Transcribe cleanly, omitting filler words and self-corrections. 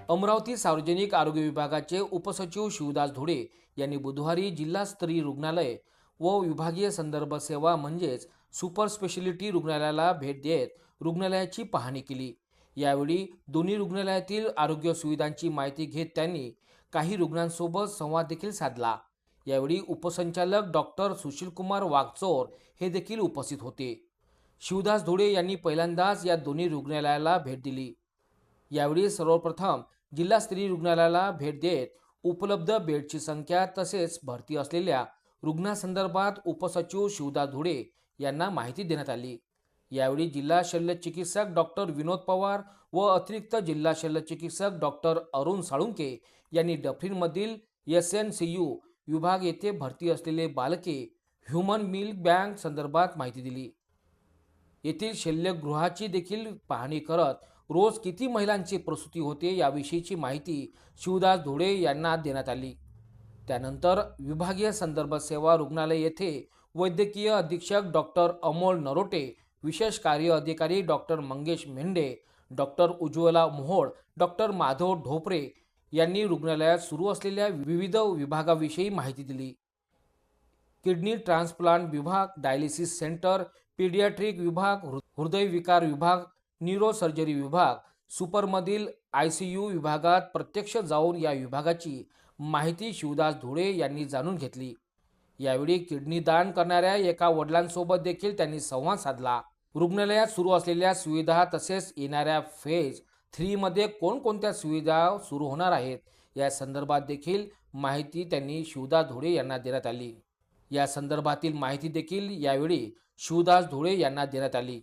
अमरावती सार्वजनिक आरोग्य विभागाचे उपसचिव शिवदास धोडे यांनी बुधवारी जिल्हास्तरीय रुग्णालय व विभागीय संदर्भ सेवा म्हणजेच सुपर स्पेशालिटी रुग्णालयाला भेट देत रुग्णालयाची पाहणी केली। यावेळी दोन्ही रुग्णालयातील आरोग्य सुविधांची माहिती घेत त्यांनी काही रुग्णांसोबत संवाद देखील साधला। यावेळी उपसंचालक डॉक्टर सुशीलकुमार वागचौर हे देखील उपस्थित होते। शिवदास धोडे यांनी पहिल्यांदाच या दोन्ही रुग्णालयाला भेट दिली। यावेळी सर्वप्रथम जिल्हास्तरीय रुग्णालयाला भेट देत उपलब्ध बेडची संख्या तसेच भरती असलेल्या रुग्णांसंदर्भात उपसचिव शिवदास धोडे यांना माहिती देण्यात आली। यावेळी जिल्हा शल्य चिकित्सक डॉक्टर विनोद पवार व अतिरिक्त जिल्हा शल्य चिकित्सक डॉक्टर अरुण साळुंके यांनी डफरीनमधील SNCU विभाग येथे भरती असलेले बालके ह्यूमन मिल्क बँक संदर्भात माहिती दिली। येथील शल्यगृहाची देखील पाहणी करत रोज किती महिलांची प्रसूती होते याविषयीची माहिती शिवदास धोडे यांना देण्यात आली। त्यानंतर विभागीय संदर्भ सेवा रुग्णालय येथे वैद्यकीय अधीक्षक डॉक्टर अमोल नरोटे, विशेष कार्य अधिकारी doctor Mangesh Mendhe, doctor Ujjwala Mohol, doctor Madhav Dhopare यांनी रुग्णालयात सुरू असलेल्या विविध विभागाविषयी माहिती दिली। किडनी ट्रान्सप्लांट विभाग, डायलिसिस सेंटर, पीडियाट्रिक विभाग, हृदय विकार विभाग, न्यूरोसर्जरी विभाग, सुपरमधील ICU विभागात प्रत्यक्ष जाऊन या विभागाची माहिती शिवदास धोडे यांनी जाणून घेतली। यावेळी किडनी दान करणाऱ्या एका वडिलांसोबत देखील त्यांनी संवाद साधला। रुग्णालयात सुरू असलेल्या सुविधा तसेच येणाऱ्या फेज 3 मध्ये कोणकोणत्या सुविधा सुरू होणार आहेत या संदर्भात देखील माहिती त्यांनी शिवदास धोडे यांना देण्यात आली। या संदर्भातील माहिती देखील यावेळी शिवदास धोडे यांना देण्यात आली।